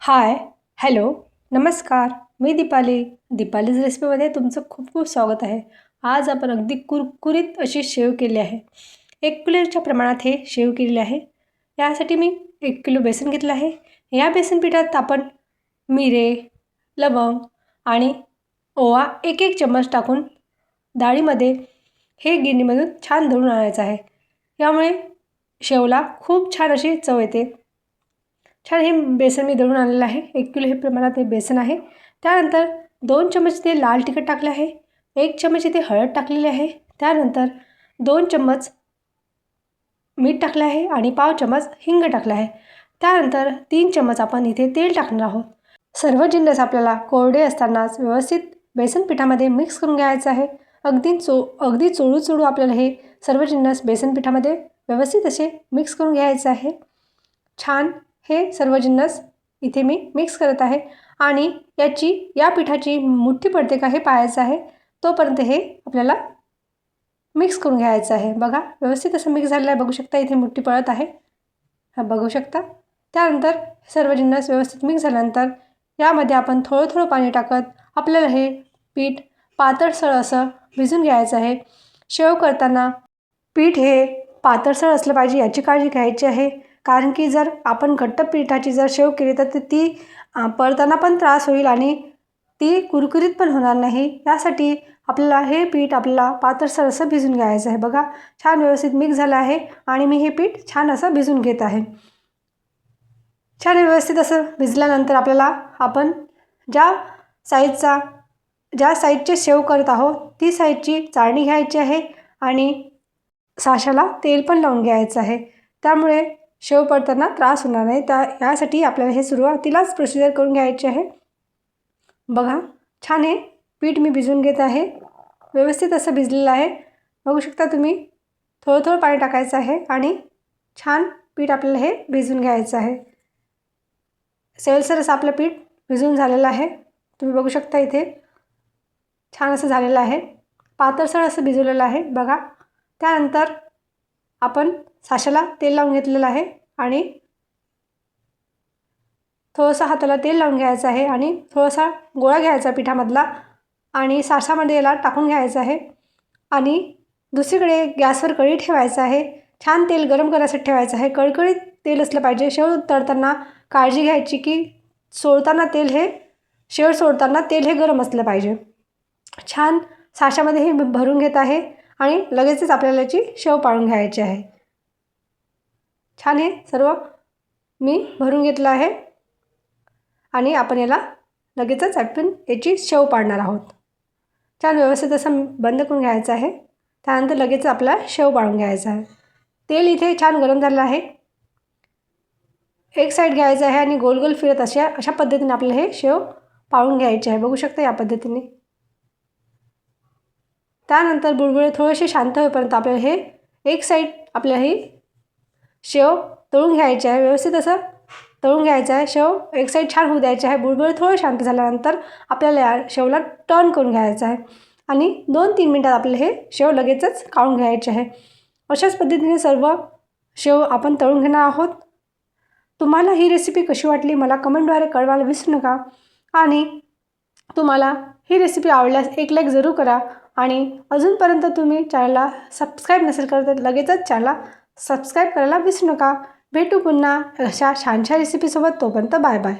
हाय, hello, नमस्कार. मी दीपालीज रेसिपीमध्ये तुमचं खूप खूप स्वागत आहे. आज आपण अगदी कुरकुरीत अशी शेव केली आहे. 1 किलोच्या प्रमाणात हे शेव केलेली आहे. यासाठी मी 1 किलो बेसन घेतलं आहे. या बेसन पिठात आपण मिरे, लवंग आणि ओवा 1-1 चम्मच टाकून डाळीमध्ये हे गिरणीमधून छान दळून आणायचं आहे. यामुळे शेवला खूप छान अशी चव येते. छान हे बेसन मी दळून आणलेलं आहे. 1 किलो हे प्रमाणात हे बेसन आहे. त्यानंतर 2 चम्मच इथे लाल तिखट टाकले आहे. 1 चम्मच इथे हळद टाकलेली आहे. त्यानंतर 2 चम्मच मीठ टाकले आहे आणि पाव चम्मच हिंग टाकला आहे. त्यानंतर 3 चम्मच आपण इथे तेल टाकणार आहोत. सर्व जिन्नस आपल्याला कोरडे असतानाच व्यवस्थित बेसन पिठामध्ये मिक्स करून घ्यायचं आहे. अगदी चोळू आपल्याला हे सर्व जिन्नस बेसन पिठामध्ये व्यवस्थित असे मिक्स करून घ्यायचं आहे. छान हे सर्व जिन्नस इथे मी मिक्स करत आहे आणि या पिठाची मुठ्ठी पडते का हे पाहायचं आहे. तोपर्यंत हे आपल्याला मिक्स करून घ्यायचं आहे. बघा व्यवस्थित असं मिक्स झालेलं आहे. बघू शकता इथे मुठ्ठी पडत आहे. हा बघू शकता. त्यानंतर सर्व जिन्नस व्यवस्थित मिक्स झाल्यानंतर यामध्ये आपण थोडं पाणी टाकत आपल्याला हे पीठ पातळसर असं भिजून घ्यायचं आहे. शेव करताना पीठ हे पातळसर असलं पाहिजे याची काळजी घ्यायची आहे. कारण की जर आपण घट्ट पिठाची जर शेव केली तर ती परताना पण त्रास होईल आणि ती कुरकुरीत पण होणार नाही. यासाठी आपल्याला हे पीठ पातळसर असं भिजून घ्यायचं आहे. बघा छान व्यवस्थित मिक्स झालं आहे आणि मी हे पीठ छान असं भिजून घेत आहे. छान व्यवस्थित असं भिजल्यानंतर आपल्याला आपण ज्या साईजचे शेव करत आहोत ती साईजची चाळणी घ्यायची आहे आणि साशाला तेल पण लावून घ्यायचं आहे. त्यामुळे शेव पडताना त्रास होणार नाही. यासाठी आपल्याला हे सुरुवातीलाच प्रोसिजर करून घ्यायचे आहे. बघा छान हे पीठ मी भिजवून घेत आहे. व्यवस्थित असं भिजलेलं आहे. बघू शकता तुम्ही. थोडं पाणी टाकायचं आहे आणि छान पीठ आपल्याला हे भिजवून घ्यायचं आहे. सेलसर असं आपलं पीठ भिजवून झालेलं आहे. तुम्ही बघू शकता इथे छान असं झालेलं आहे. पातळसर असं भिजवलेलं आहे. बघा त्यानंतर आपण साशाला तेल लावून घेतलेलं आहे आणि थोडंसं हाताला तेल लावून घ्यायचं आहे आणि थोडासा गोळा घ्यायचा पिठामधला आणि साशामध्ये याला टाकून घ्यायचं आहे आणि दुसरीकडे गॅसवर कढई ठेवायचं आहे. छान तेल गरम करायसाठी ठेवायचं आहे. कळकळीत तेल असलं पाहिजे. शेव तळताना काळजी घ्यायची की शेव सोडताना तेल हे गरम असलं पाहिजे. छान साशामध्ये हे भरून घेत आहे आणि लगेचच आपल्याला याची शेव पाडून घ्यायची आहे. छान हे सर्व मी भरून घेतलं आहे आणि आपण याला लगेचच आपण याची शेव पाडणार आहोत. छान व्यवस्थित असं बंद करून घ्यायचं आहे. त्यानंतर लगेच आपल्याला शेव पाडून घ्यायचं आहे. तेल इथे छान गरम झालेलं आहे. एक साईड घ्यायचं आहे आणि गोल फिरत अशा पद्धतीने आपल्याला हे शेव पाडून घ्यायचे आहे. बघू शकता या पद्धतीने. त्यानंतर बुडबुडे थोडेसे शांत होईपर्यंत आपल्याला हे एक साईड आपल्याला ही शेव तळून घ्यायची आहे. व्यवस्थित असं तळून घ्यायचं आहे. शेव एक साईड छान होऊ द्यायची आहे. बुडबुडे थोडे शांत झाल्यानंतर आपल्याला या शेवला टर्न करून घ्यायचं आहे आणि 2-3 मिनटात आपल्याला हे शेव लगेचच काढून घ्यायचे आहे. अशाच पद्धतीने सर्व शेव आपण तळून घेणार आहोत. तुम्हाला ही रेसिपी कशी वाटली मला कमेंटद्वारे कळवायला विसरू नका आणि तुम्हाला ही रेसिपी आवडल्यास एक लाईक जरूर करा आणि अजूनपर्यंत तुम्ही चॅनलला सबस्क्राईब नसेल करत तर लगेचच चॅनलला सबस्क्राईब करायला विसरू नका. भेटू पुन्हा अशा छानशा रेसिपीसोबत. तोपर्यंत बाय बाय.